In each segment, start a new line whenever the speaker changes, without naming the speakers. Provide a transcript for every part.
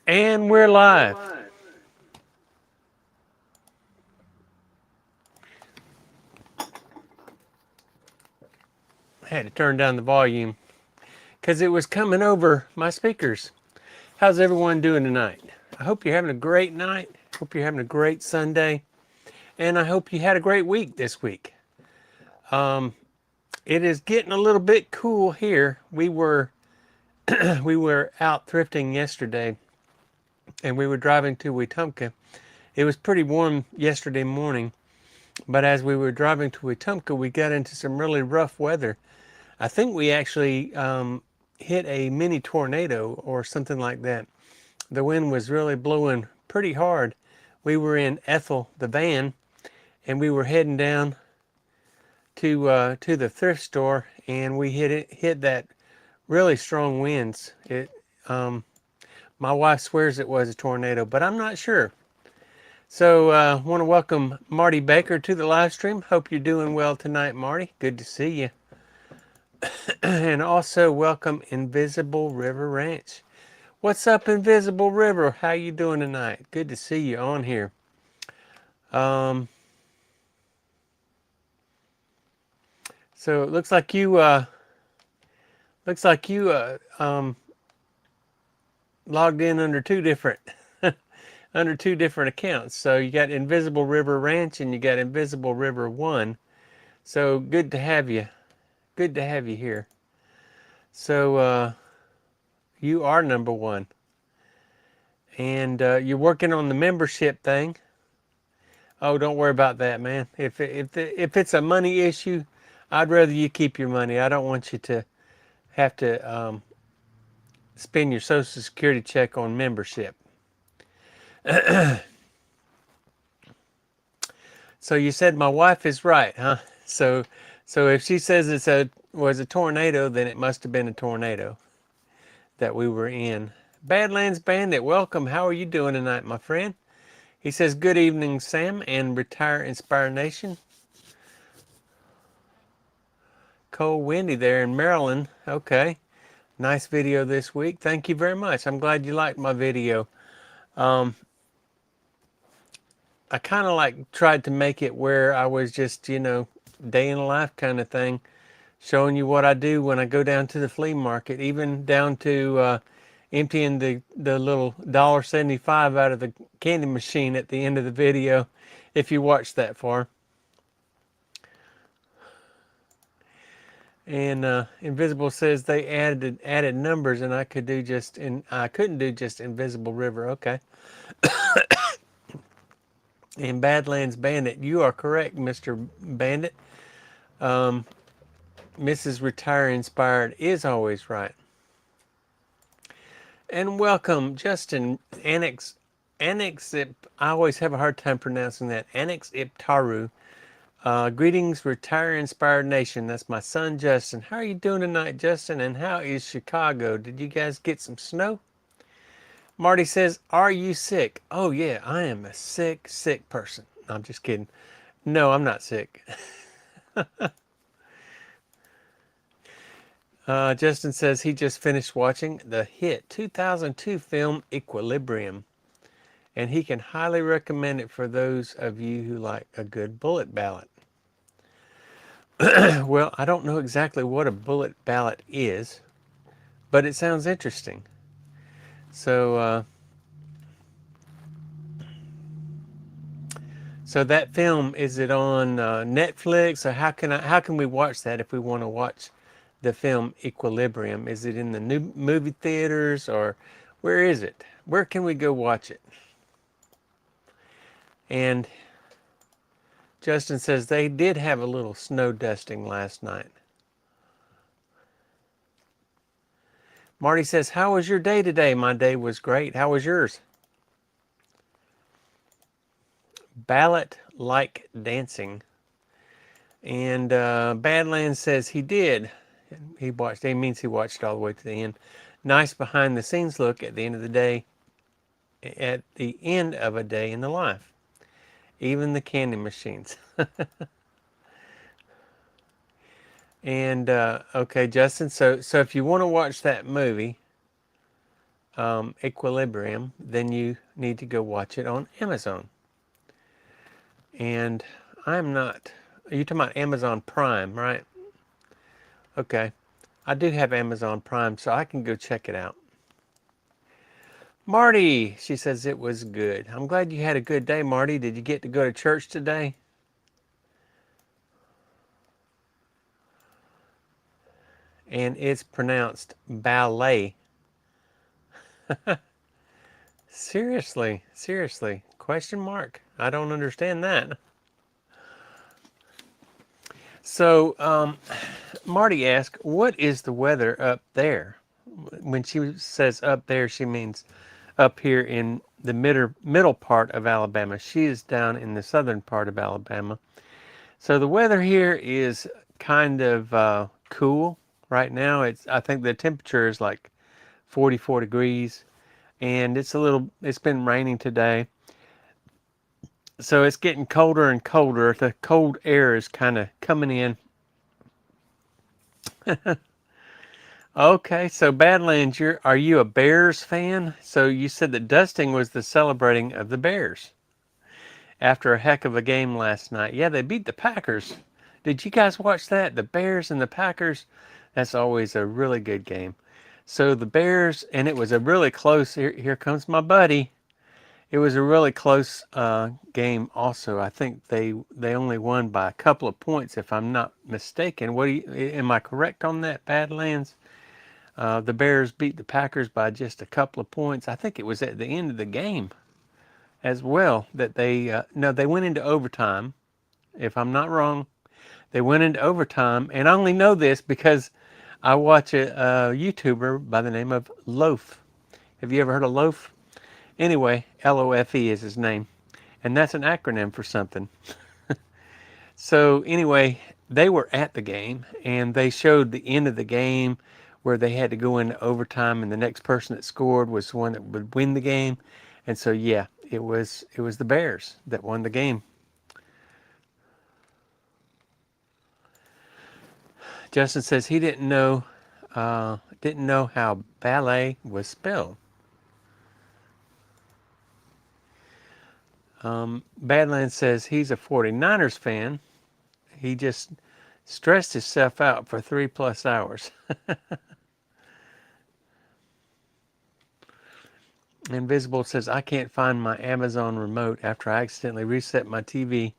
And we're live. I had to turn down the volume because it was coming over my speakers. How's everyone doing tonight? I hope you're having a great night. Hope you're having a great Sunday. And I hope you had a great week this week. It is getting a little bit cool here. We were we were out thrifting yesterday and we were driving to Wetumpka. It was pretty warm yesterday morning, but as we were driving to Wetumpka, we got into some really rough weather. I think we actually hit a mini tornado or something like that. The wind was really blowing pretty hard. We were in Ethel, the van, and we were heading down to the thrift store, and we hit that really strong winds. My wife swears it was a tornado, but I'm not sure. So I want to welcome Marty Baker to the live stream. Hope you're doing well tonight, Marty. Good to see you. And also welcome Invisible River Ranch. What's up, Invisible River? How you doing tonight? Good to see you on here. So it looks like you logged in under two different accounts. So you got Invisible River Ranch and you got Invisible River 1. So good to have you. Good to have you here. So you are number 1. And you're working on the membership thing. Oh, don't worry about that, man. If it's a money issue, I'd rather you keep your money. I don't want you to have to spend your Social Security check on membership. So you said my wife is right, huh? So if she says was a tornado, then it must have been a tornado that we were in. Badlands Bandit, welcome. How are you doing tonight, my friend? He says, good evening, Sam, and Retire Inspire Nation. Cold windy there in Maryland. Okay. Nice video this week. Thank you very much. I'm glad you liked my video. I kind of tried to make it where I was just, day in the life kind of thing, showing you what I do when I go down to the flea market, even down to emptying the little $1.75 out of the candy machine at the end of the video, if you watch that far. And Invisible says they added numbers, and I couldn't do just Invisible River. Okay. And Badlands Bandit, you are correct, Mr. Bandit. Mrs. Retire Inspired is always right. And welcome, Justin. Annex. I always have a hard time pronouncing that. Annex Iptaru. Greetings, Retire Inspired Nation. That's my son, Justin. How are you doing tonight, Justin? And how is Chicago? Did you guys get some snow? Marty says, are you sick? Oh, yeah, I am a sick person. No, I'm just kidding. No, I'm not sick. Justin says he just finished watching the hit 2002 film Equilibrium, and he can highly recommend it for those of you who like a good bullet ballad. Well, I don't know exactly what a bullet ballad is, but it sounds interesting. So that film, is it on Netflix, or how can we watch that if we want to watch the film Equilibrium? Is it in the new movie theaters, or where is it? Where can we go watch it? And Justin says they did have a little snow dusting last night. Marty says, how was your day today? My day was great. How was yours? Ballot like dancing. And Badlands says he did. He watched. It means he watched all the way to the end. Nice behind the scenes look at the end of the day. At the end of a day in the life. Even the candy machines. And okay, Justin. So if you want to watch that movie, Equilibrium, then you need to go watch it on Amazon. And I'm not. Are you talking about Amazon Prime, right? Okay. I do have Amazon Prime, so I can go check it out. Marty, she says it was good. I'm glad you had a good day, Marty. Did you get to go to church today? And it's pronounced ballet. Seriously, seriously. Question mark. I don't understand that. So, Marty asked, what is the weather up there? When she says up there, she means up here in the middle part of Alabama. She is down in the southern part of Alabama. So the weather here is kind of cool right now. I think the temperature is like 44 degrees, and it's been raining today. So it's getting colder and colder. The cold air is kind of coming in. Okay, so Badlands, are you a Bears fan? So you said that dusting was the celebrating of the Bears after a heck of a game last night. Yeah, they beat the Packers. Did you guys watch that? The Bears and the Packers? That's always a really good game. So the Bears, and it was a really close, here comes my buddy. It was a really close game also. I think they only won by a couple of points, if I'm not mistaken. Am I correct on that, Badlands? The Bears beat the Packers by just a couple of points. I think it was at the end of the game as well that they went into overtime, if I'm not wrong. They went into overtime, and I only know this because I watch a YouTuber by the name of Loaf. Have you ever heard of Loaf? Anyway, Lofe is his name, and that's an acronym for something. So anyway, they were at the game, and they showed the end of the game where they had to go into overtime, and the next person that scored was the one that would win the game. And so yeah, it was the Bears that won the game. Justin says he didn't know how ballet was spelled. Badlands says he's a 49ers fan. He just stressed himself out for 3+ hours. Invisible says, I can't find my Amazon remote after I accidentally reset my TV.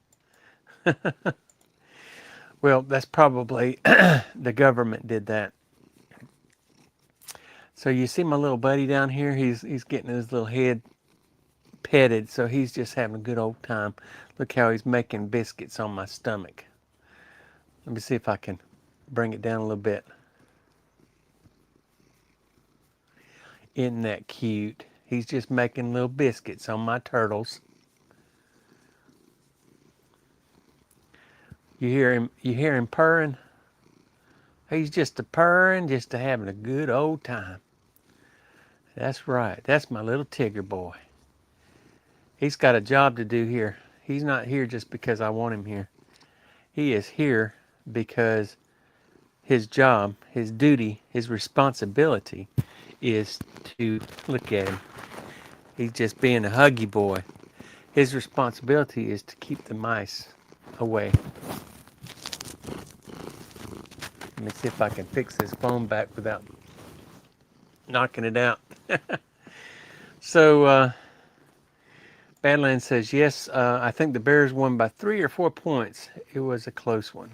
Well, that's probably the government did that. So you see my little buddy down here? He's getting his little head petted, so he's just having a good old time. Look how he's making biscuits on my stomach. Let me see if I can bring it down a little bit. Isn't that cute? He's just making little biscuits on my turtles. You hear him purring? He's just a purring, just a having a good old time. That's right. That's my little Tigger boy. He's got a job to do here. He's not here just because I want him here. He is here because his job, his duty, his responsibility is to look at him. He's just being a huggy boy. His responsibility is to keep the mice away. Let me see if I can fix this phone back without knocking it out. So, Badlands says, yes, I think the Bears won by 3 or 4 points. It was a close one.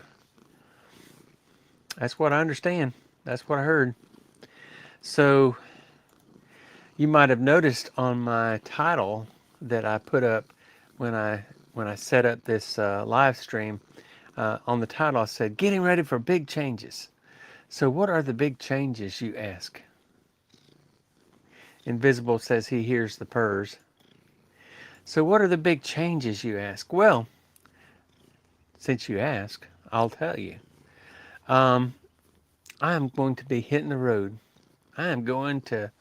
That's what I understand. That's what I heard. So, you might have noticed on my title that I put up when I set up this live stream. On the title, I said, getting ready for big changes. So what are the big changes, you ask? Invisible says he hears the purrs. So what are the big changes, you ask? Well, since you ask, I'll tell you. I am going to be hitting the road. I am going to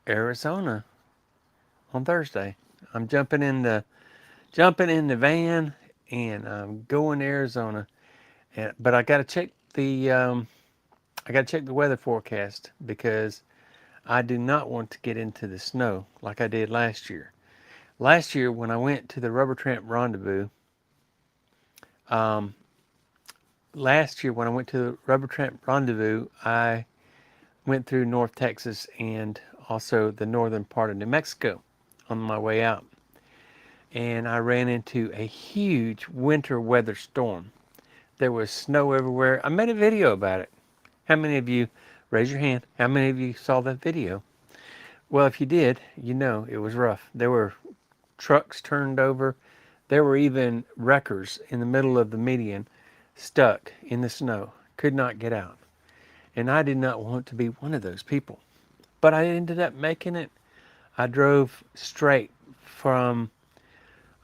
Arizona on Thursday. I'm jumping in the van, and I'm going to Arizona. But I got to check the weather forecast because I do not want to get into the snow like I did last year. Last year, when I went to the Rubber Tramp Rendezvous, um, I went through North Texas and also the northern part of New Mexico on my way out. And I ran into a huge winter weather storm. There was snow everywhere. I made a video about it. How many of you, raise your hand, how many of you saw that video? Well, if you did, you know it was rough. There were trucks turned over. There were even wreckers in the middle of the median stuck in the snow, could not get out. And I did not want to be one of those people. But I ended up making it. I drove straight from,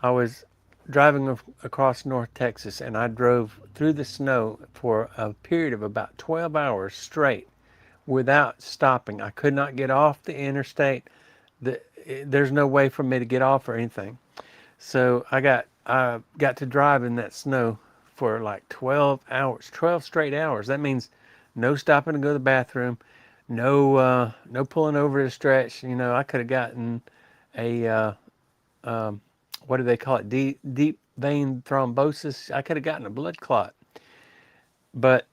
I was driving across North Texas, and I drove through the snow for a period of about 12 hours straight without stopping. I could not get off the interstate. There's no way for me to get off or anything. So I got to drive in that snow for like 12 hours, 12 straight hours. That means no stopping to go to the bathroom, no pulling over to stretch. You know, I could have gotten a what do they call it? Deep vein thrombosis. I could have gotten a blood clot. But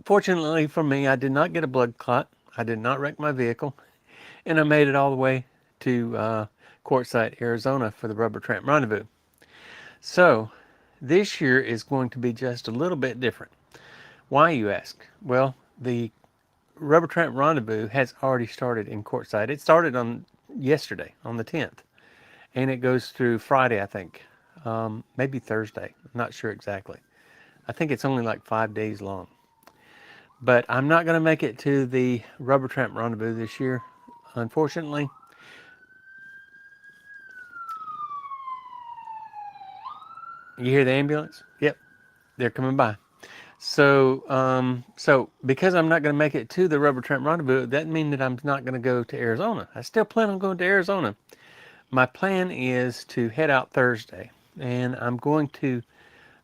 fortunately for me, I did not get a blood clot. I did not wreck my vehicle, and I made it all the way to Quartzsite, Arizona for the Rubber Tramp Rendezvous. So this year is going to be just a little bit different. Why, you ask? Well, the Rubber Tramp Rendezvous has already started in Quartzsite. It started on yesterday, on the 10th, and it goes through Friday, I think. Maybe Thursday. I'm not sure exactly. I think it's only like 5 days long. But I'm not going to make it to the Rubber Tramp Rendezvous this year, unfortunately. You hear the ambulance? Yep, they're coming by. So because I'm not going to make it to the Rubber Tramp Rendezvous, that doesn't mean that I'm not going to go to Arizona. I still plan on going to Arizona. My plan is to head out Thursday, and I'm going to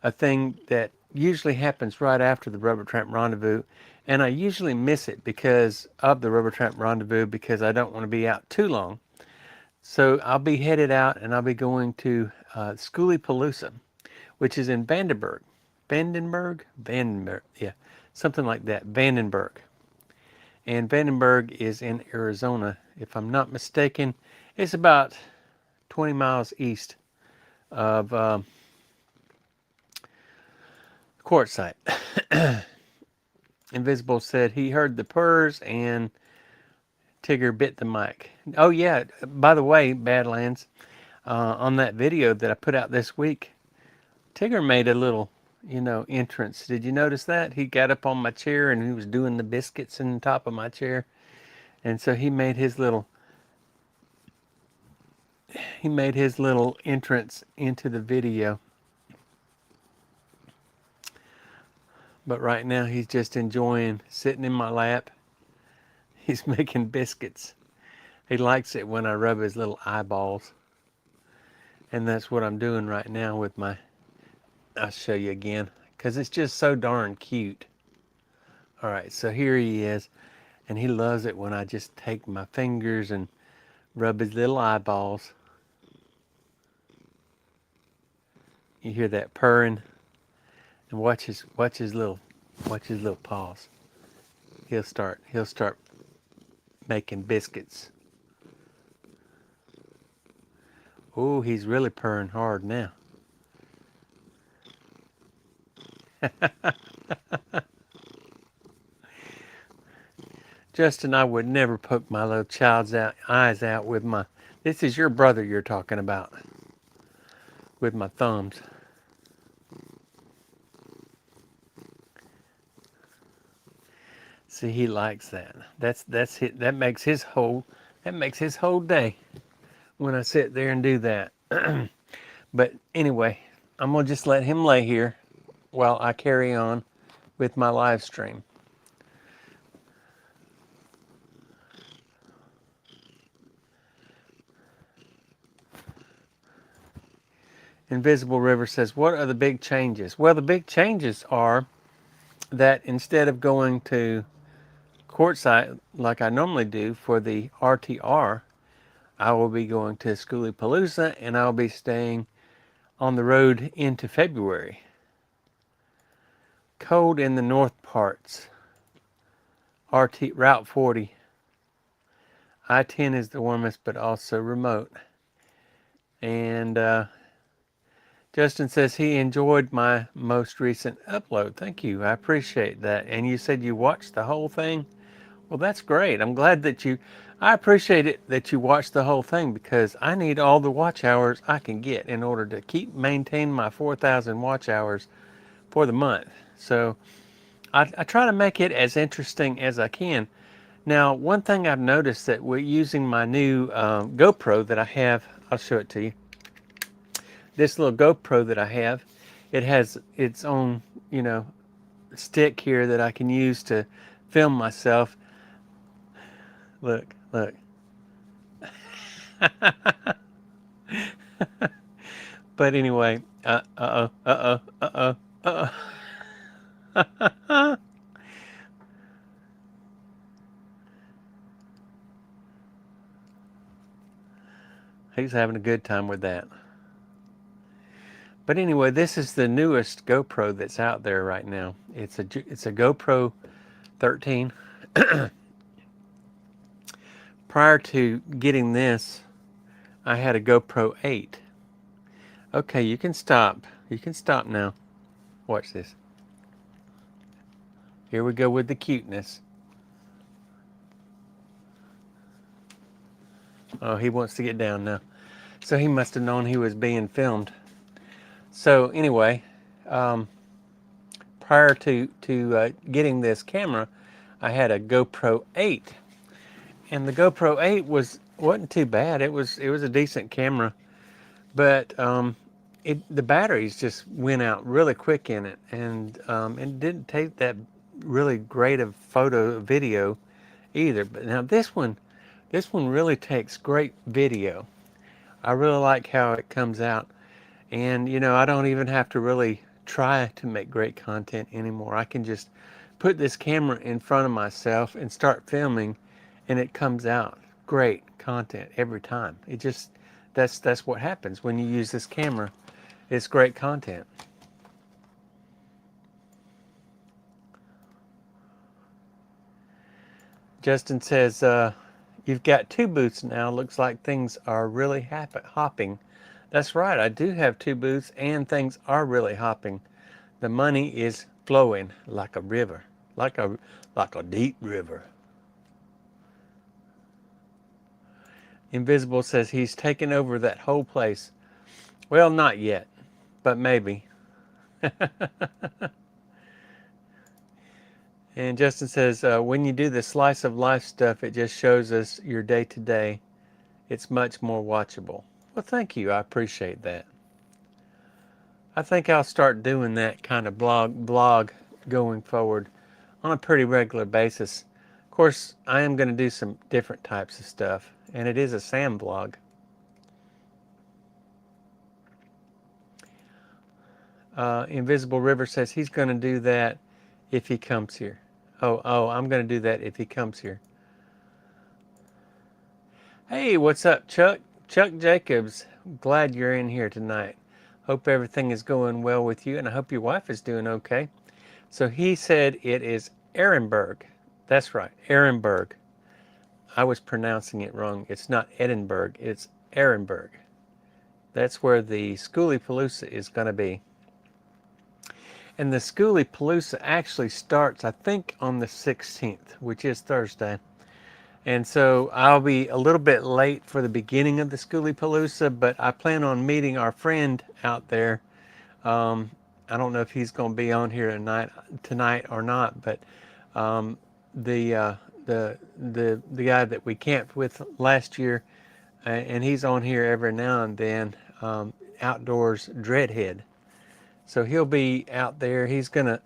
a thing that usually happens right after the Rubber Tramp Rendezvous, and I usually miss it because of the Rubber Tramp Rendezvous because I don't want to be out too long. So I'll be headed out, and I'll be going to Palooza, which is in Vandenberg. Vandenberg, yeah, something like that, Vandenberg. And Vandenberg is in Arizona, if I'm not mistaken. It's about 20 miles east of Quartzsite. Invisible said he heard the purrs and Tigger bit the mic. Oh yeah, by the way, Badlands, on that video that I put out this week, Tigger made a little, entrance. Did you notice that? He got up on my chair and he was doing the biscuits in the top of my chair. And so he made his little entrance into the video. But right now he's just enjoying sitting in my lap. He's making biscuits. He likes it when I rub his little eyeballs. And that's what I'm doing right now with my, I'll show you again, because it's just so darn cute. All right, so here he is, and he loves it when I just take my fingers and rub his little eyeballs. You hear that purring, and watch his little paws. He'll start making biscuits. Oh, he's really purring hard now. Justin, I would never poke my little child's eyes out with my, this is your brother you're talking about, with my thumbs. See, he likes that. That makes his whole day when I sit there and do that. But anyway, I'm gonna just let him lay here while I carry on with my live stream. Invisible River says, what are the big changes? Well, the big changes are that instead of going to courtside like I normally do for the RTR, I will be going to Schoolypalooza, and I'll be staying on the road into February. Cold in the north parts. Route 40. I-10 is the warmest, but also remote. And Justin says he enjoyed my most recent upload. Thank you. I appreciate that. And you said you watched the whole thing? Well, that's great. I'm glad that I appreciate it that you watched the whole thing, because I need all the watch hours I can get in order to maintain my 4,000 watch hours for the month. So I try to make it as interesting as I can. Now, one thing I've noticed that we're using my new GoPro that I have, I'll show it to you. This little GoPro that I have, it has its own, stick here that I can use to film myself. Look, look. But anyway, he's having a good time with that. But anyway, this is the newest GoPro that's out there right now. It's a GoPro 13. Prior to getting this, I had a GoPro 8. Okay, you can stop. You can stop now. Watch this. Here we go with the cuteness. Oh, he wants to get down now. So he must have known he was being filmed. So anyway, prior to getting this camera, I had a GoPro 8, and the GoPro 8 wasn't too bad. It was a decent camera, but the batteries just went out really quick in it, and it didn't take that really great of video either. But now this one really takes great video. I really like how it comes out. And, I don't even have to really try to make great content anymore. I can just put this camera in front of myself and start filming, and it comes out great content every time. That's what happens when you use this camera. It's great content. Justin says, you've got 2 booths now. Looks like things are really hopping. That's right, I do have 2 booths, and things are really hopping. The money is flowing like a river, like a deep river. Invisible says he's taken over that whole place. Well, not yet, but maybe. And Justin says, when you do the slice of life stuff, it just shows us your day to day. It's much more watchable. Well, thank you. I appreciate that. I think I'll start doing that kind of blog going forward on a pretty regular basis. Of course, I am going to do some different types of stuff, and it is a Sam blog. Invisible River says he's going to do that if he comes here. Oh, I'm going to do that if he comes here. Hey, what's up, Chuck? Chuck Jacobs. Glad you're in here tonight. Hope everything is going well with you, and I hope your wife is doing okay. So he said it is Ehrenberg. That's right, Ehrenberg. I was pronouncing it wrong. It's not Edinburgh, it's Ehrenberg. That's where the Schoolypalooza is going to be. And the Schoolypalooza actually starts, I think, on the 16th, which is Thursday. And so I'll be a little bit late for the beginning of the Schoolypalooza, but I plan on meeting our friend out there. I don't know if he's going to be on here tonight or not, but the guy that we camped with last year, and he's on here every now and then, Outdoors Dreadhead. So he'll be out there. He's gonna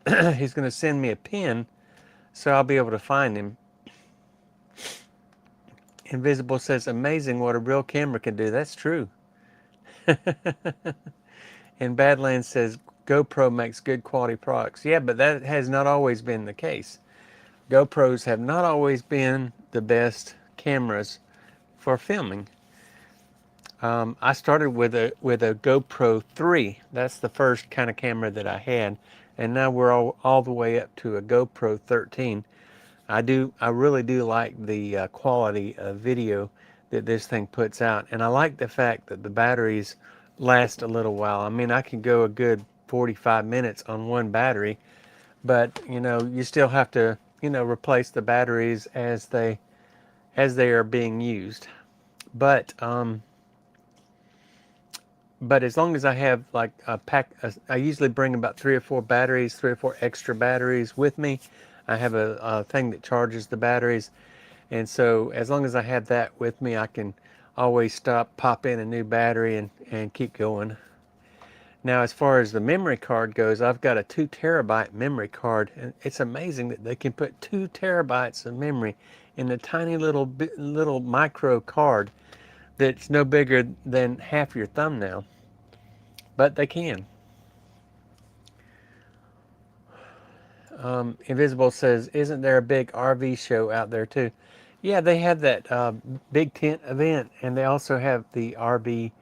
send me a pin, so I'll be able to find him. Invisible says, amazing what a real camera can do. That's true. And Badlands says, GoPro makes good quality products. Yeah, but that has not always been the case. GoPros have not always been the best cameras for filming. I started with a GoPro 3. That's the first kind of camera that I had, and now we're all the way up to a GoPro 13. I really do like the quality of video that this thing puts out, and I like the fact that the batteries last a little while. I mean, I can go a good 45 minutes on one battery, but you still have to replace the batteries as they are being used. But as long as I have like a pack, I usually bring about 3 or 4 batteries, 3 or 4 extra batteries with me. I have a thing that charges the batteries, and so as long as I have that with me, I can always stop, pop in a new battery, and keep going. Now, as far as the memory card goes, I've got a 2 terabyte memory card, and it's amazing that they can put 2 terabytes of memory in a tiny little micro card that's no bigger than half your thumbnail, but they can. Invisible says, "Isn't there a big RV show out there too?" Yeah, they have that big tent event, and they also have the RV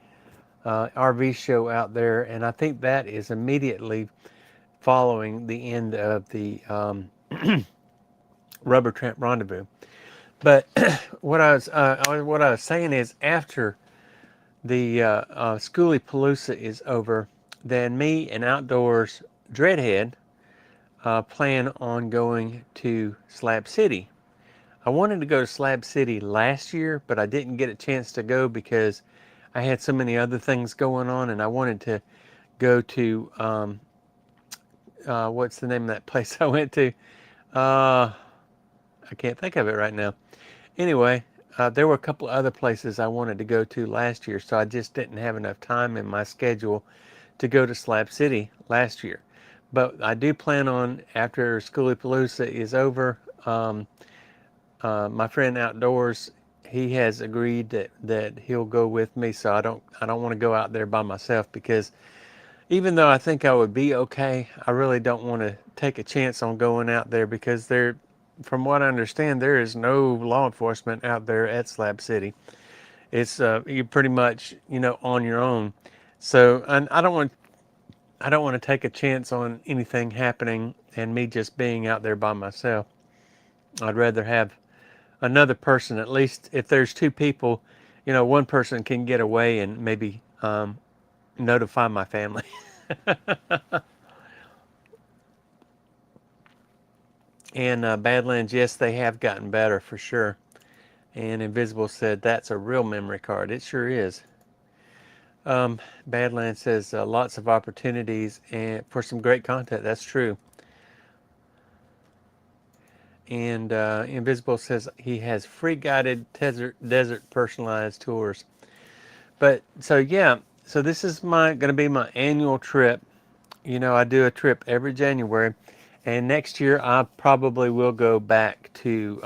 show out there, and I think that is immediately following the end of the Rubber Tramp Rendezvous. But what I was saying is, after the Schoolie Palooza is over, then me and Outdoors Dreadhead plan on going to Slab City. I wanted to go to Slab City last year, but I didn't get a chance to go because I had so many other things going on, and I wanted to go to what's the name of that place I went to? I can't think of it right now. Anyway, there were a couple of other places I wanted to go to last year, so I just didn't have enough time in my schedule to go to Slab City last year. But I do plan on, after Schoolie Palooza is over, my friend Outdoors, he has agreed that he'll go with me, so I don't want to go out there by myself, because even though I think I would be okay, I really don't want to take a chance on going out there, because from what I understand, there is no law enforcement out there at Slab City. It's you're pretty much on your own. So, and I don't want to take a chance on anything happening and me just being out there by myself. I'd rather have another person. At least if there's 2 people, one person can get away and maybe notify my family. And Badlands, yes, they have gotten better for sure. And Invisible said, "That's a real memory card." It sure is. Badlands says, "Lots of opportunities and for some great content." That's true. And Invisible says he has free guided desert personalized tours. But so yeah, so this is going to be my annual trip. I do a trip every January, and next year I probably will go back to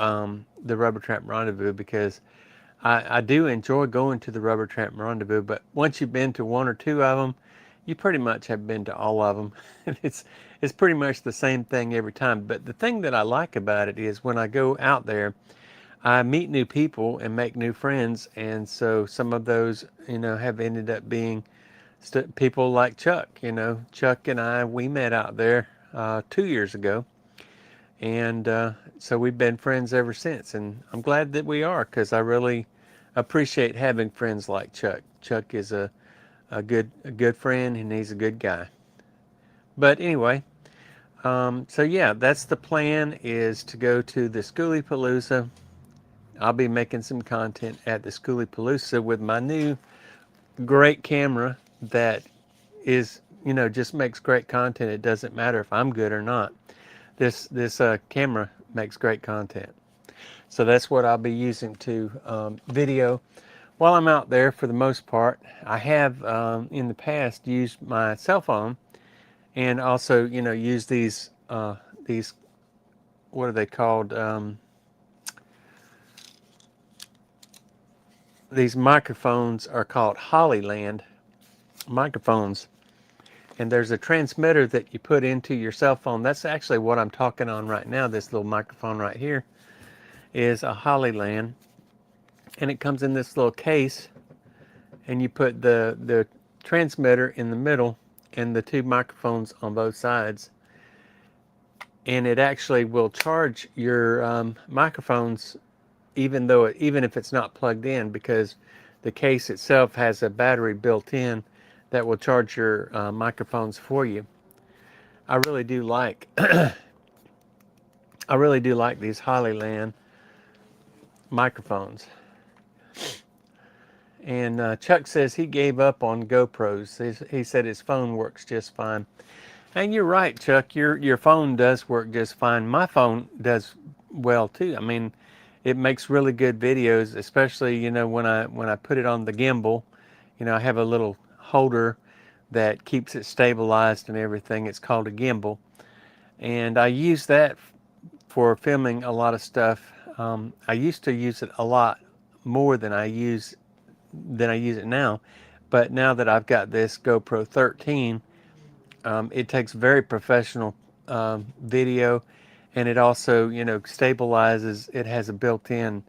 the Rubber Tramp Rendezvous, because I do enjoy going to the Rubber Tramp Rendezvous. But once you've been to 1 or 2 of them, you pretty much have been to all of them. It's pretty much the same thing every time. But the thing that I like about it is, when I go out there, I meet new people and make new friends, and so some of those have ended up being people like Chuck. Chuck and we met out there 2 years ago, and so we've been friends ever since. And I'm glad that we are, because I really appreciate having friends like Chuck. Chuck is a good friend, and he's a good guy. But anyway, so yeah, that's the plan, is to go to the Schoolie Palooza. I'll be making some content at the Schoolie Palooza with my new great camera that is, just makes great content. It doesn't matter if I'm good or not. This camera makes great content. So that's what I'll be using to video while I'm out there for the most part. I have in the past used my cell phone, and also use these what are they called? These microphones are called Hollyland microphones, And there's a transmitter that you put into your cell phone. That's actually what I'm talking on right now. This little microphone right here is a Hollyland, and it comes in this little case, and you put the transmitter in the middle and the two microphones on both sides, and it actually will charge your microphones even if it's not plugged in, because the case itself has a battery built in that will charge your microphones for you. I really do like I really do like these Hollyland microphones. And Chuck says he gave up on GoPros. He said his phone works just fine. And you're right, Chuck. Your phone does work just fine. My phone does well too. I mean, it makes really good videos, especially when I put it on the gimbal. I have a little holder that keeps it stabilized and everything. It's called a gimbal, and I use that for filming a lot of stuff. I used to use it a lot more than I use it now, but now that I've got this GoPro 13, it takes very professional video, and it also stabilizes. It has a built-in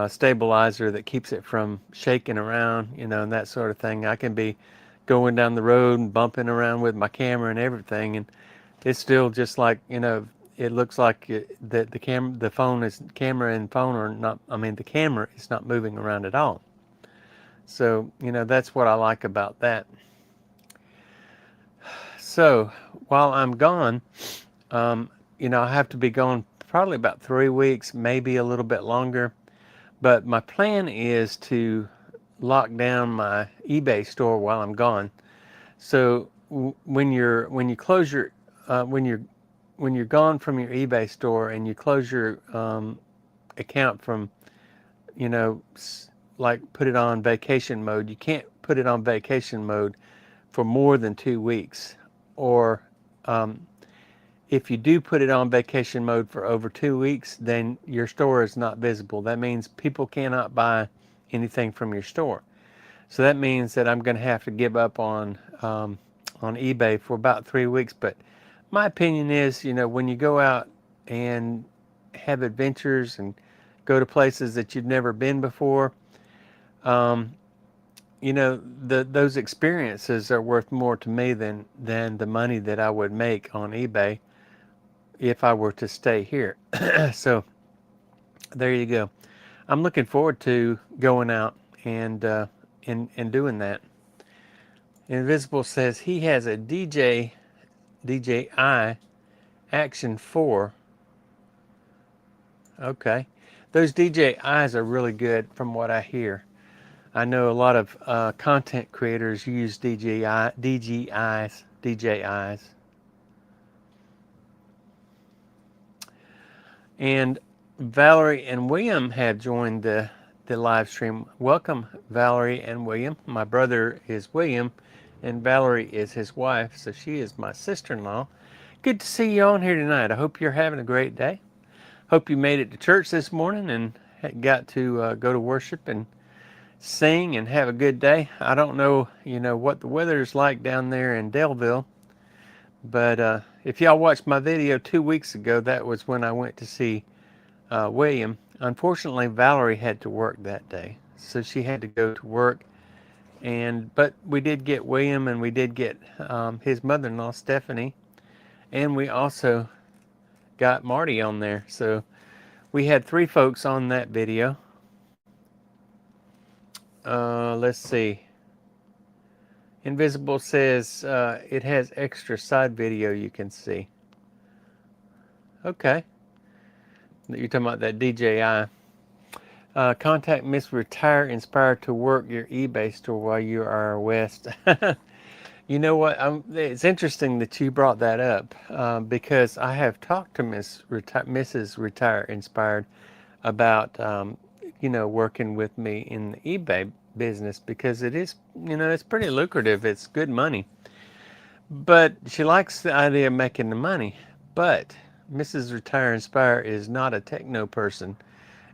stabilizer that keeps it from shaking around, and that sort of thing. I can be going down the road and bumping around with my camera and everything, and it's still just like, it looks like the camera and phone are not. I mean, the camera is not moving around at all. So that's what I like about that. So while I'm gone, I have to be gone probably about 3 weeks, maybe a little bit longer. But my plan is to lock down my eBay store while I'm gone. So when you close your when you're gone from your eBay store and you close your account from, like put it on vacation mode, you can't put it on vacation mode for more than 2 weeks. Or if you do put it on vacation mode for over 2 weeks, then your store is not visible. That means people cannot buy anything from your store. So that means that I'm going to have to give up on eBay for about 3 weeks. But my opinion is, when you go out and have adventures and go to places that you've never been before, those experiences are worth more to me than the money that I would make on eBay if I were to stay here. So there you go. I'm looking forward to going out and doing that. Invisible says he has a DJI Action 4. Okay. Those DJIs are really good from what I hear. I know a lot of content creators use DJIs. And Valerie and William have joined the live stream. Welcome, Valerie and William. My brother is William, and Valerie is his wife, so she is my sister-in-law. Good to see you on here tonight. I hope you're having a great day. Hope you made it to church this morning and got to go to worship and sing and have a good day. I don't know, what the weather is like down there in Delville, but if y'all watched my video 2 weeks ago, that was when I went to see William. Unfortunately, Valerie had to work that day, so she had to go to work. But we did get William, and we did get his mother-in-law, Stephanie, and we also got Marty on there. So we had 3 folks on that video. Let's see. Invisible says it has extra side video you can see. Okay. You're talking about that DJI. Contact Miss Retire Inspired to work your eBay store while you are west. You know what? It's interesting that you brought that up because I have talked to Mrs. Retire Inspired about working with me in the eBay business, because it is, it's pretty lucrative. It's good money. But she likes the idea of making the money. But Mrs. Retire Inspire is not a techno person.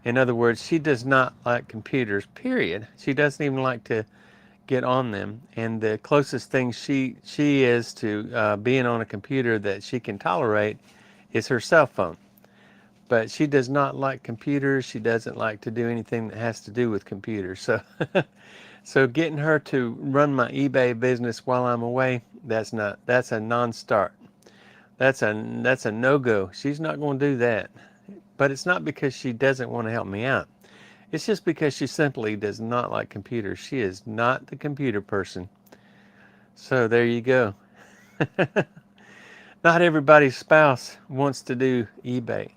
In other words, she does not like computers, period. She doesn't even like to get on them. And the closest thing she is to being on a computer that she can tolerate is her cell phone. But she does not like computers. She doesn't like to do anything that has to do with computers. So, so getting her to run my eBay business while I'm away, that's a non-start. That's a no-go. She's not going to do that. But it's not because she doesn't want to help me out. It's just because she simply does not like computers. She is not the computer person. So there you go. Not everybody's spouse wants to do eBay.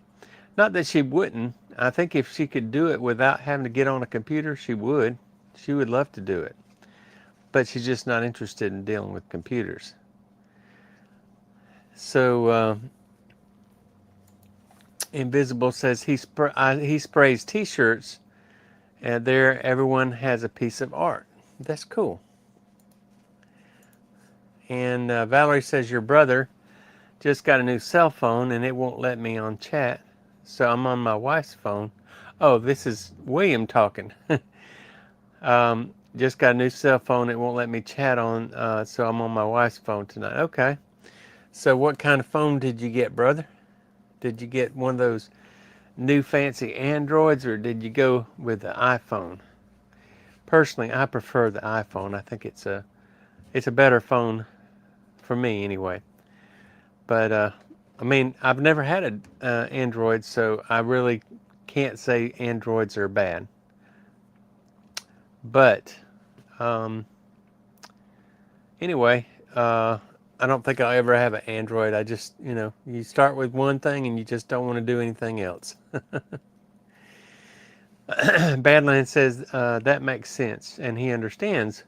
Not that she wouldn't. I think if she could do it without having to get on a computer, she would. She would love to do it. But she's just not interested in dealing with computers. So Invisible says he sprays t-shirts, and there everyone has a piece of art. That's cool. And Valerie says your brother just got a new cell phone and it won't let me on chat. So I'm on my wife's phone. Oh, this is William talking. Just got a new cell phone. It won't let me chat on, so I'm on my wife's phone tonight. Okay. So what kind of phone did you get, brother? Did you get one of those new fancy Androids, or did you go with the iPhone? Personally, I prefer the iPhone. I think it's a better phone for me anyway. But I mean, I've never had an Android, so I really can't say Androids are bad. But anyway, I don't think I'll ever have an Android. I just, you start with one thing and you just don't want to do anything else. Badland says that makes sense, and he understands.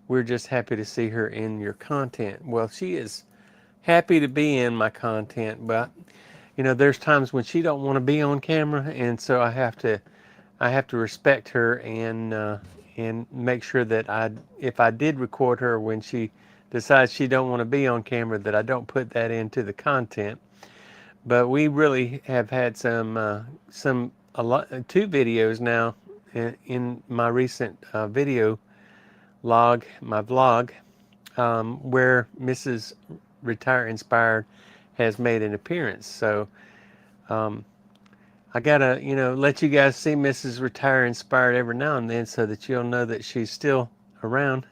We're just happy to see her in your content. Well, she is happy to be in my content, but there's times when she don't want to be on camera, and so I have to respect her and make sure that if I did record her when she decides she don't want to be on camera, that I don't put that into the content. But we really have had two videos now in my recent video log, my vlog, where Mrs. Retire Inspired has made an appearance. So I gotta, let you guys see Mrs. Retire Inspired every now and then so that you'll know that she's still around.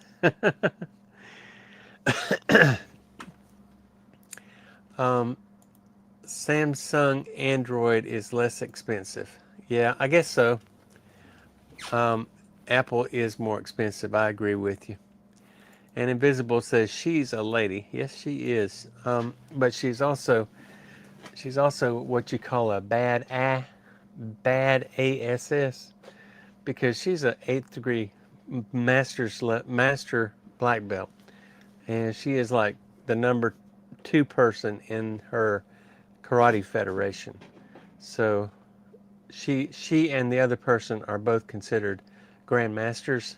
Samsung Android is less expensive. Yeah, I guess so. Apple is more expensive. I agree with you. And Invisible says she's a lady. Yes, she is. But she's also what you call a bad ASS, because she's an 8th degree master black belt, and she is like the number 2 person in her karate federation. So she and the other person are both considered grandmasters.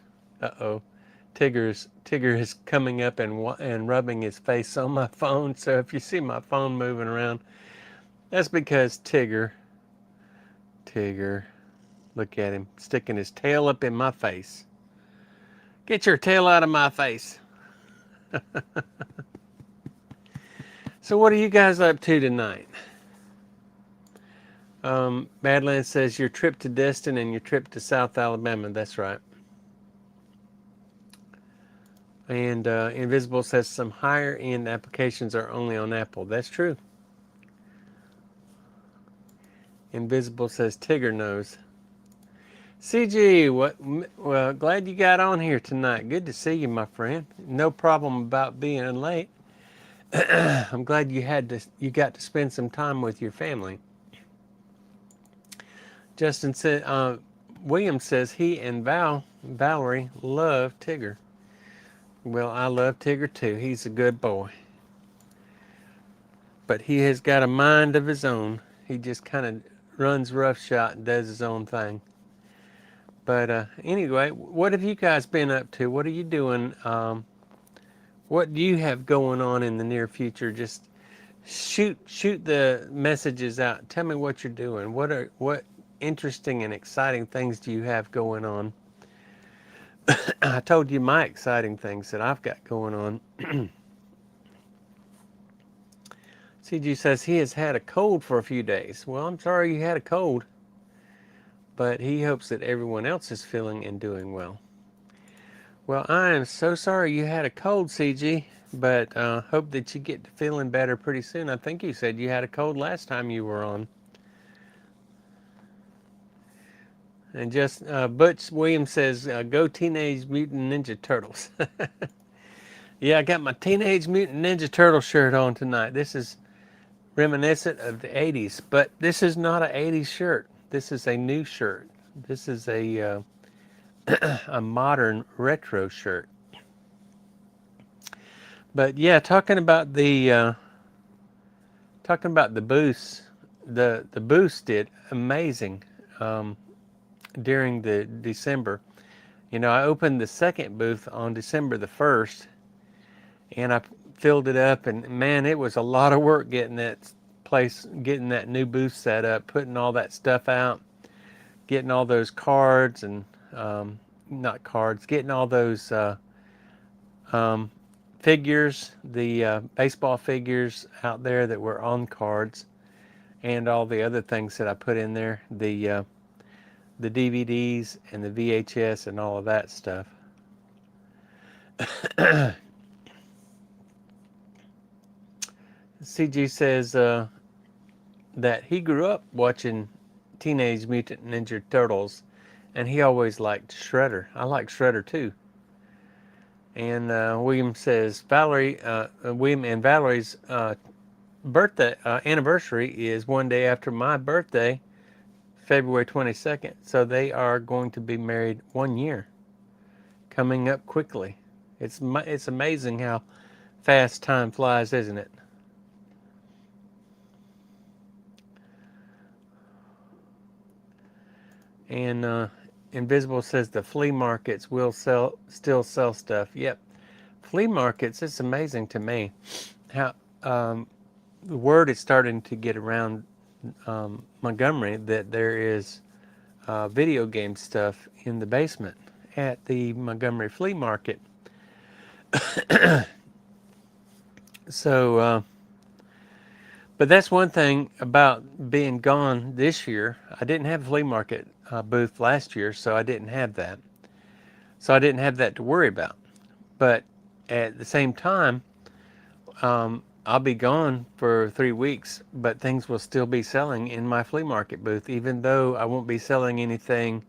Tigger is coming up and rubbing his face on my phone. So if you see my phone moving around, that's because Tigger, look at him sticking his tail up in my face. Get your tail out of my face. So what are you guys up to tonight? Badlands says your trip to Destin and your trip to South Alabama. That's right. And Invisible says some higher end applications are only on Apple. That's true. Invisible says Tigger knows. CG, well, glad you got on here tonight. Good to see you, my friend. No problem about being late. I'm glad you got to spend some time with your family. Justin said, William says he and Valerie love Tigger. Well, I love Tigger too. He's a good boy. But he has got a mind of his own. He just kind of runs roughshod and does his own thing. But anyway, what have you guys been up to? What are you doing? What do you have going on in the near future? Just shoot the messages out. Tell me what you're doing. What interesting and exciting things do you have going on? I told you my exciting things that I've got going on. CG says he has had a cold for a few days. Well, I'm sorry you had a cold, but he hopes that everyone else is feeling and doing well. Well, I am so sorry you had a cold, CG, but hope that you get to feeling better pretty soon. I think you said you had a cold last time you were on. And just Butch Williams says, "Go Teenage Mutant Ninja Turtles." Yeah, I got my Teenage Mutant Ninja Turtle shirt on tonight. This is reminiscent of the '80s, but this is not an '80s shirt. This is a new shirt. This is a a modern retro shirt. But yeah, talking about the boost, the boost did amazing during the December. You know, I opened the second booth on December the 1st, and I filled it up, and man, it was a lot of work getting that new booth set up, putting all that stuff out, getting all those cards and not cards, getting all those um, figures, the baseball figures out there that were on cards, and all the other things that I put in there, the DVDs and the VHS and all of that stuff. CG says that he grew up watching Teenage Mutant Ninja Turtles, and he always liked Shredder. I like Shredder too. And William says William and Valerie's birthday anniversary is one day after my birthday, February 22nd. So they are going to be married 1 year, coming up quickly. It's amazing how fast time flies, isn't it? And Invisible says the flea markets will still sell stuff. Yep, flea markets. It's amazing to me how the word is starting to get around Montgomery that there is video game stuff in the basement at the Montgomery Flea Market. So, but that's one thing about being gone this year. I didn't have a flea market booth last year, so I didn't have that. So I didn't have that to worry about. But at the same time, I'll be gone for 3 weeks, but things will still be selling in my flea market booth, even though I won't be selling anything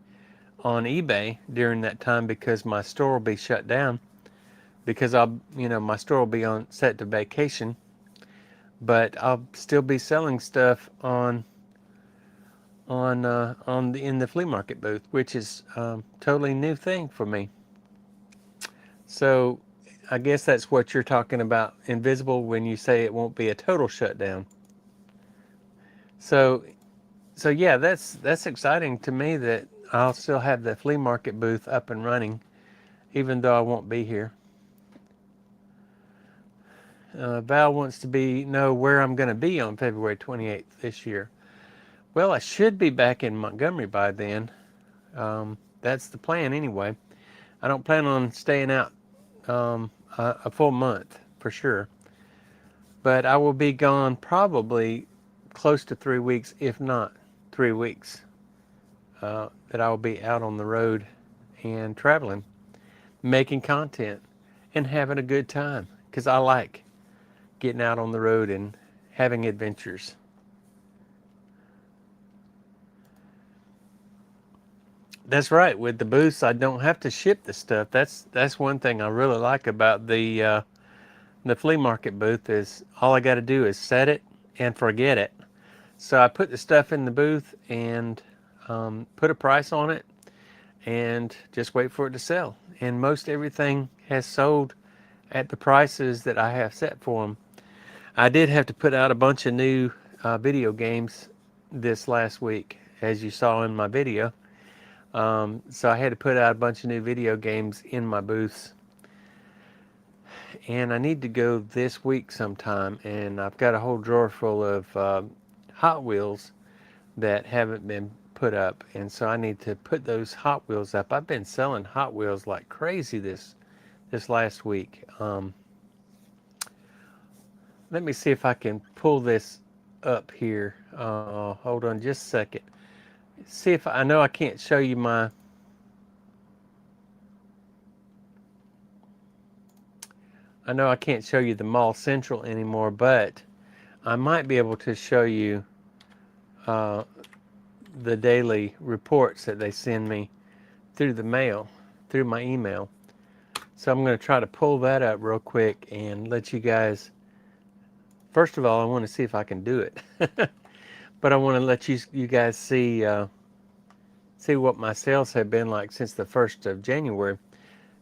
on eBay during that time because my store will be shut down. Because my store will be set to vacation, but I'll still be selling stuff in the flea market booth, which is totally new thing for me. So I guess that's what you're talking about, Invisible, when you say it won't be a total shutdown. So yeah, that's exciting to me that I'll still have the flea market booth up and running, even though I won't be here. Val wants to know where I'm going to be on February 28th this year. Well, I should be back in Montgomery by then. That's the plan anyway. I don't plan on staying out a full month for sure. But I will be gone probably close to 3 weeks, if not 3 weeks, that I will be out on the road and traveling, making content, and having a good time. Because I like getting out on the road and having adventures. That's right. With the booths, I don't have to ship the stuff. That's one thing I really like about the flea market booth is all I got to do is set it and forget it. So I put the stuff in the booth and put a price on it and just wait for it to sell. And most everything has sold at the prices that I have set for them. I did have to put out a bunch of new video games this last week, as you saw in my video. So I had to put out a bunch of new video games in my booths. And I need to go this week sometime, and I've got a whole drawer full of Hot Wheels that haven't been put up, and so I need to put those Hot Wheels up. I've been selling Hot Wheels like crazy this last week. Let me see if I can pull this up here. Hold on just a second. See if I know I can't show you my. I know I can't show you the Mall Central anymore, but I might be able to show you the daily reports that they send me through the mail, through my email. So I'm going to try to pull that up real quick and let you guys. First of all, I want to see if I can do it, but I want to let you guys see what my sales have been like since the 1st of January,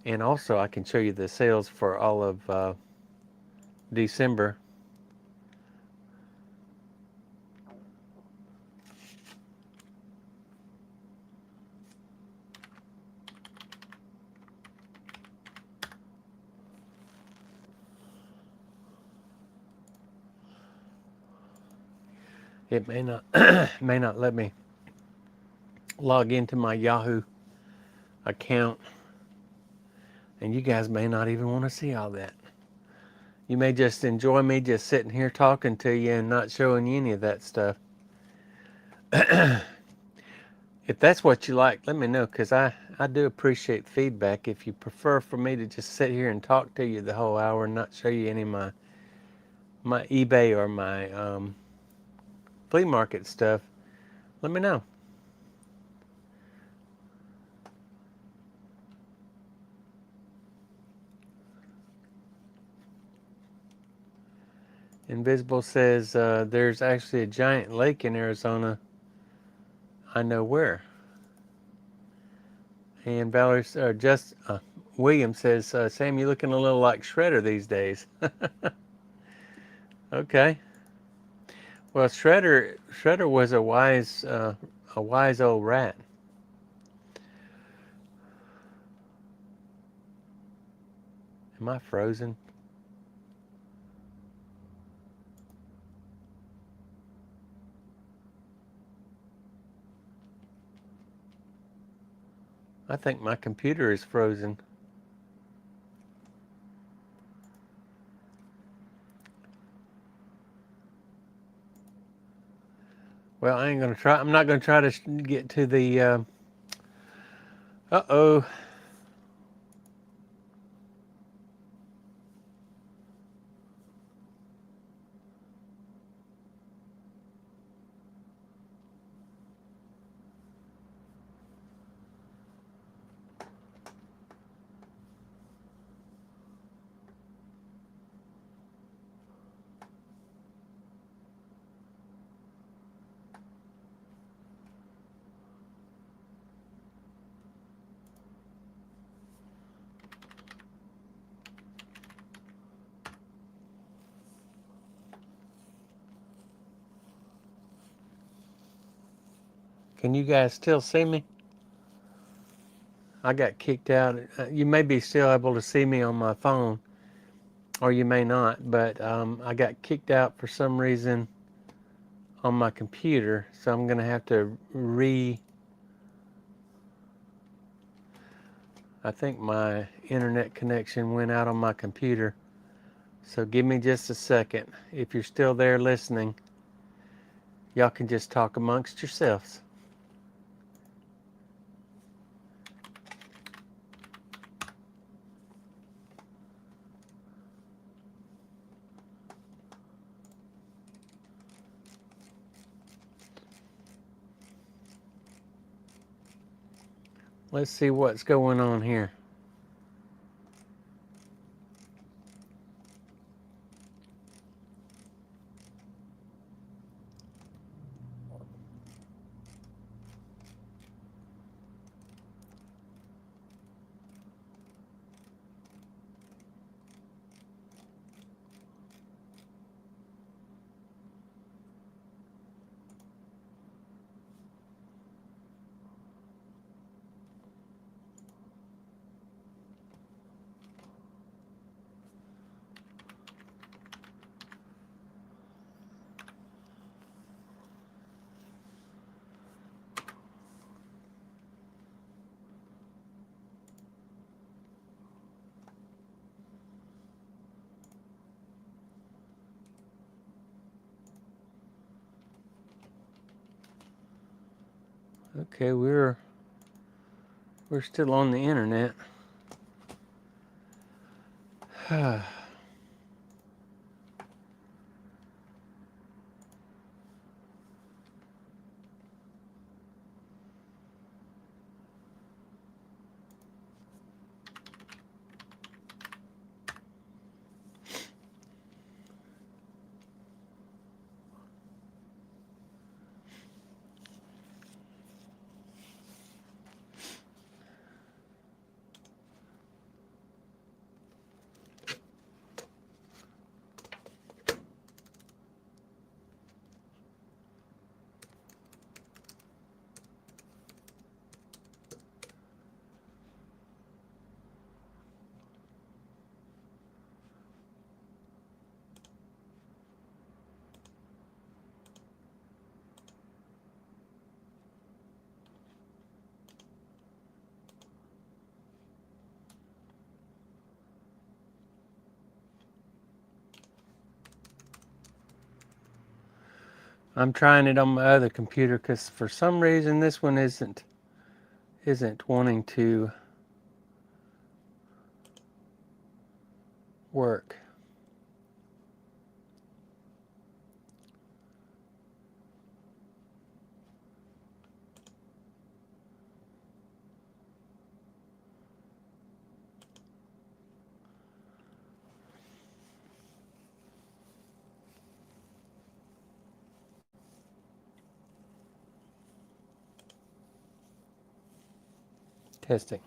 and also I can show you the sales for all of December. It may not may not let me log into my Yahoo account, and you guys may not even want to see all that. You may just enjoy me just sitting here talking to you and not showing you any of that stuff. If that's what you like, let me know, because I do appreciate feedback. If you prefer for me to just sit here and talk to you the whole hour and not show you any of my eBay or my flea market stuff, let me know. Invisible says there's actually a giant lake in Arizona. I know where. And Valerie, William says, Sam, you're looking a little like Shredder these days. Okay. Well, Shredder was a wise old rat. Am I frozen? I think my computer is frozen. Well, I ain't gonna try. I'm not gonna try to get to the. Uh-oh. Can you guys still see me? I got kicked out. You may be still able to see me on my phone, or you may not, but I got kicked out for some reason on my computer, so I'm going to have to I think my internet connection went out on my computer, so give me just a second. If you're still there listening, y'all can just talk amongst yourselves. Let's see what's going on here. Okay, we're still on the internet. I'm trying it on my other computer because for some reason this one isn't wanting to work. Testing.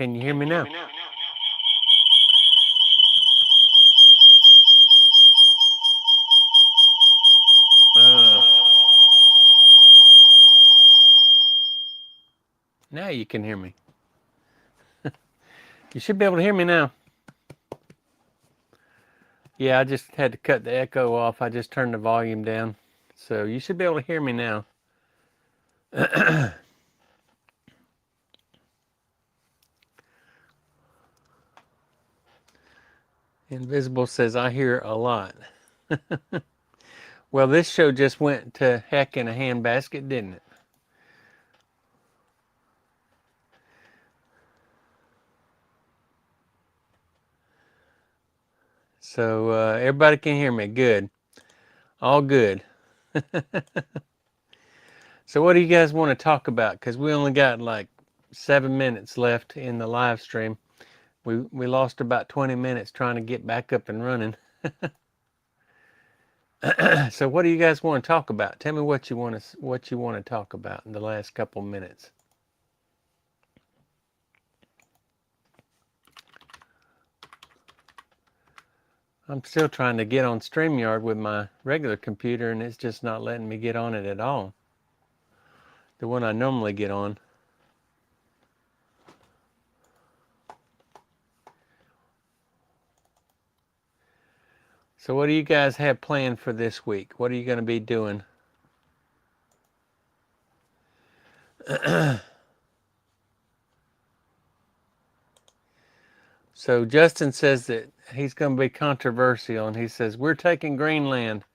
Can you hear me now? Now you can hear me. You should be able to hear me now. Yeah, I just had to cut the echo off. I just turned the volume down. So you should be able to hear me now. Invisible says, I hear a lot. Well, this show just went to heck in a handbasket, didn't it? So everybody can hear me. Good. All good. So what do you guys want to talk about? Because we only got like 7 minutes left in the live stream. We lost about 20 minutes trying to get back up and running. So what do you guys want to talk about? Tell me what you want to talk about in the last couple minutes. I'm still trying to get on StreamYard with my regular computer, and it's just not letting me get on it at all. The one I normally get on. So what do you guys have planned for this week? What are you going to be doing? So Justin says that he's going to be controversial, and he says, we're taking Greenland.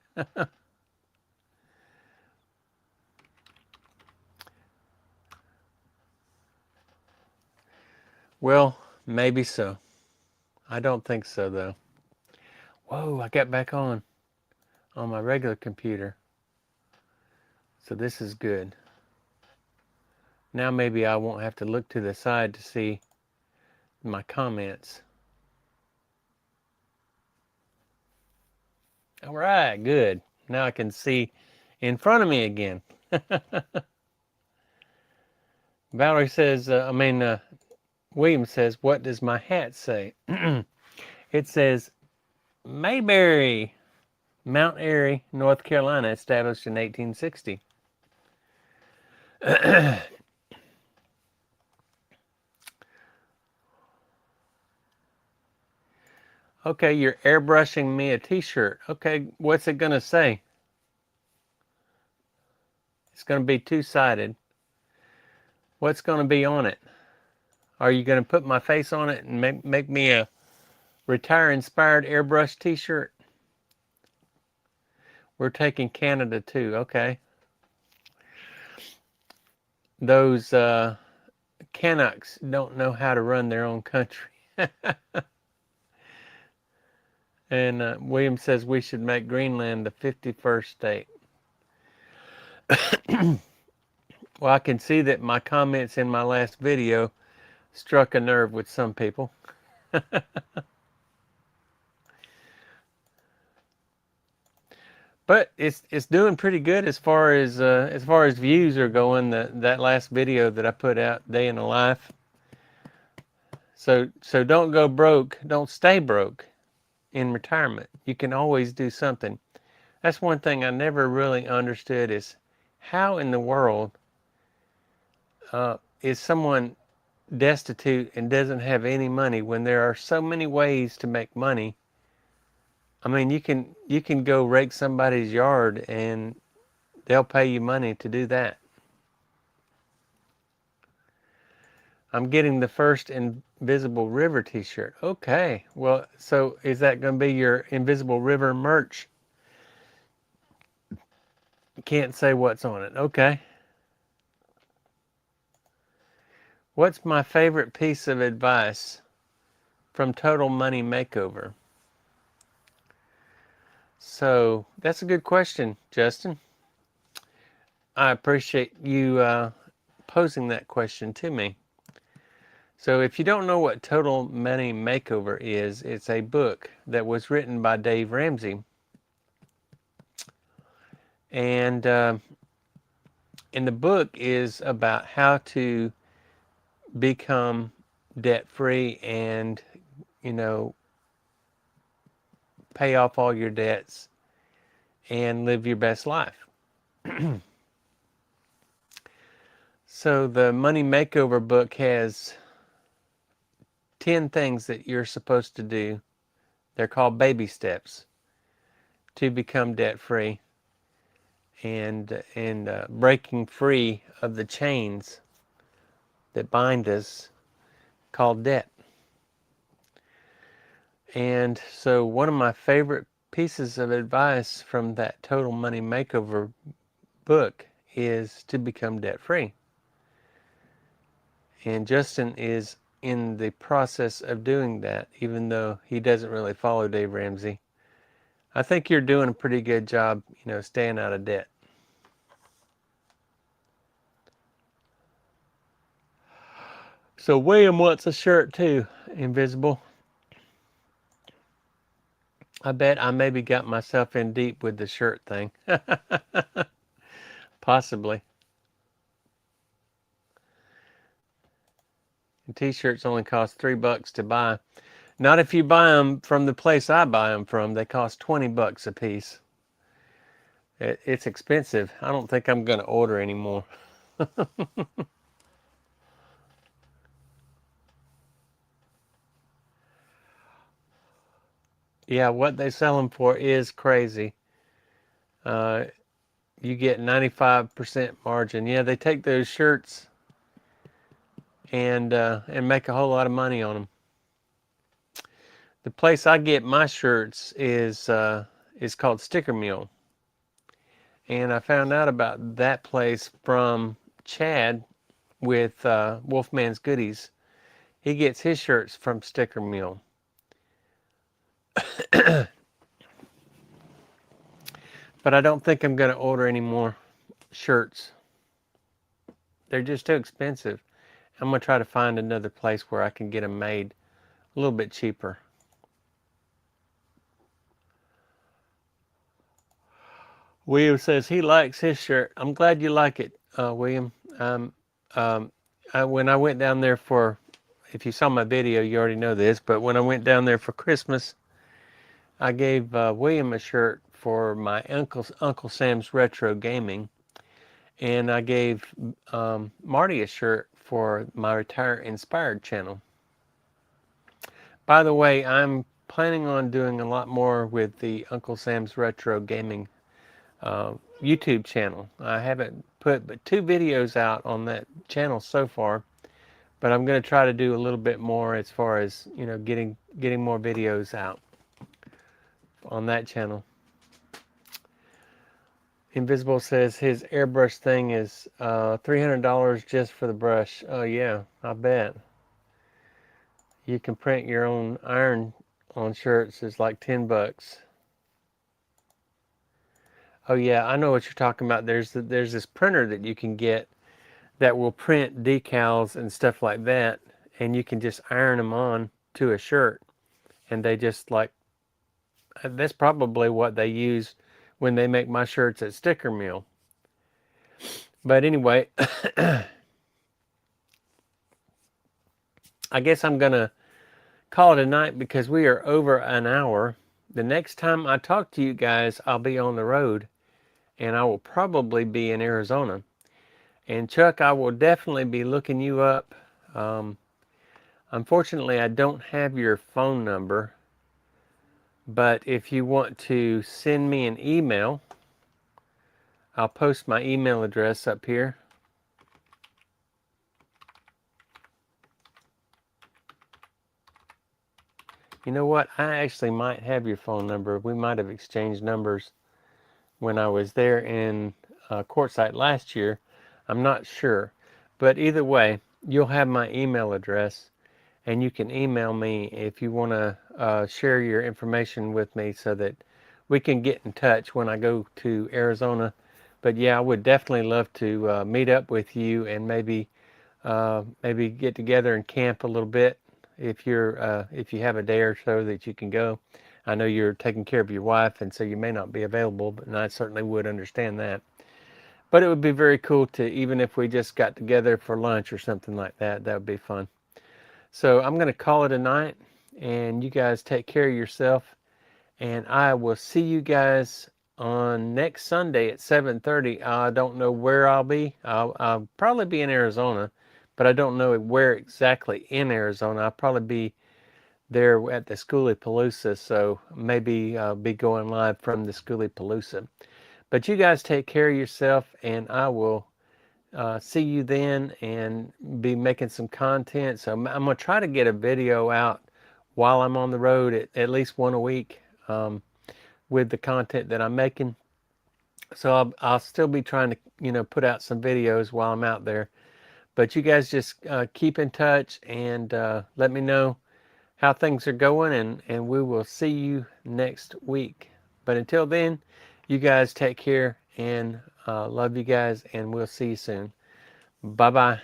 Well, maybe so. I don't think so, though. Whoa, I got back on my regular computer. So this is good. Now maybe I won't have to look to the side to see my comments. All right, good. Now I can see in front of me again. Valerie says, William says, what does my hat say? It says, Mayberry, Mount Airy, North Carolina, established in 1860. Okay, you're airbrushing me a t-shirt. Okay, what's it going to say? It's going to be two-sided. What's going to be on it? Are you going to put my face on it and make me a retire-inspired airbrush t-shirt? We're taking Canada too. Okay. Those Canucks don't know how to run their own country. And William says we should make Greenland the 51st state. Well, I can see that my comments in my last video struck a nerve with some people. But it's doing pretty good as far as views are going. That last video that I put out, Day in the Life. So don't go broke. Don't stay broke in retirement. You can always do something. That's one thing I never really understood is how in the world is someone destitute and doesn't have any money when there are so many ways to make money. I mean, you can go rake somebody's yard and they'll pay you money to do that. I'm getting the first Invisible River t-shirt. Okay. Well, so is that going to be your Invisible River merch? Can't say what's on it. Okay. What's my favorite piece of advice from Total Money Makeover? So that's a good question, Justin. I appreciate you posing that question to me. So if you don't know what Total Money Makeover is, it's a book that was written by Dave Ramsey. And the book is about how to become debt-free and, pay off all your debts and live your best life. So the Money Makeover book has 10 things that you're supposed to do. They're called baby steps to become debt-free and breaking free of the chains that bind us called debt. And so one of my favorite pieces of advice from that Total Money Makeover book is to become debt-free. And Justin is in the process of doing that, even though he doesn't really follow Dave Ramsey. I think you're doing a pretty good job, staying out of debt. So William wants a shirt too, Invisible. I bet I maybe got myself in deep with the shirt thing. Possibly. And t-shirts only cost $3 to buy. Not if you buy them from the place I buy them from. They cost $20 a piece. It's expensive. I don't think I'm going to order anymore. Yeah, what they sell them for is crazy. You get 95% margin. Yeah, they take those shirts and make a whole lot of money on them. The place I get my shirts is called Sticker Mule. And I found out about that place from Chad with Wolfman's Goodies. He gets his shirts from Sticker Mule. But I don't think I'm going to order any more shirts. They're just too expensive. I'm going to try to find another place where I can get them made a little bit cheaper. William says he likes his shirt. I'm glad you like it, William. When I went down there for, if you saw my video, you already know this, but when I went down there for Christmas, I gave William a shirt for my Uncle Sam's Retro Gaming, and I gave Marty a shirt for my Retire Inspired channel. By the way, I'm planning on doing a lot more with the Uncle Sam's Retro Gaming YouTube channel. I haven't put but 2 videos out on that channel so far, but I'm going to try to do a little bit more as far as getting more videos out on that channel. Invisible says his airbrush thing is $300 just for the brush. Oh yeah, I bet. You can print your own iron on shirts. It's like $10. Oh yeah, I know what you're talking about. There's this printer that you can get that will print decals and stuff like that, and you can just iron them on to a shirt, and they just that's probably what they use when they make my shirts at Sticker Mill. But anyway, I guess I'm gonna call it a night because we are over an hour. The next time I talk to you guys, I'll be on the road, and I will probably be in Arizona. And Chuck, I will definitely be looking you up. Unfortunately, I don't have your phone number, but if you want to send me an email, I'll post my email address up here. You know what? I actually might have your phone number. We might have exchanged numbers when I was there in Quartzsite last year. I'm not sure. But either way, you'll have my email address, and you can email me if you want to share your information with me so that we can get in touch when I go to Arizona. But yeah, I would definitely love to meet up with you and maybe get together and camp a little bit if you have a day or so that you can go. I know you're taking care of your wife, and so you may not be available, but I certainly would understand that. But it would be very cool to, even if we just got together for lunch or something like that, that would be fun. So I'm going to call it a night, and you guys take care of yourself. And I will see you guys on next Sunday at 7:30. I don't know where I'll be. I'll probably be in Arizona, but I don't know where exactly in Arizona. I'll probably be there at the Schoolypalooza, so maybe I'll be going live from the Schoolypalooza. But you guys take care of yourself, and I will see you then and be making some content. So I'm going to try to get a video out while I'm on the road, at least one a week, with the content that I'm making. So I'll still be trying to, put out some videos while I'm out there. But you guys just keep in touch and let me know how things are going, and we will see you next week. But until then, you guys take care, and love you guys, and we'll see you soon. Bye bye.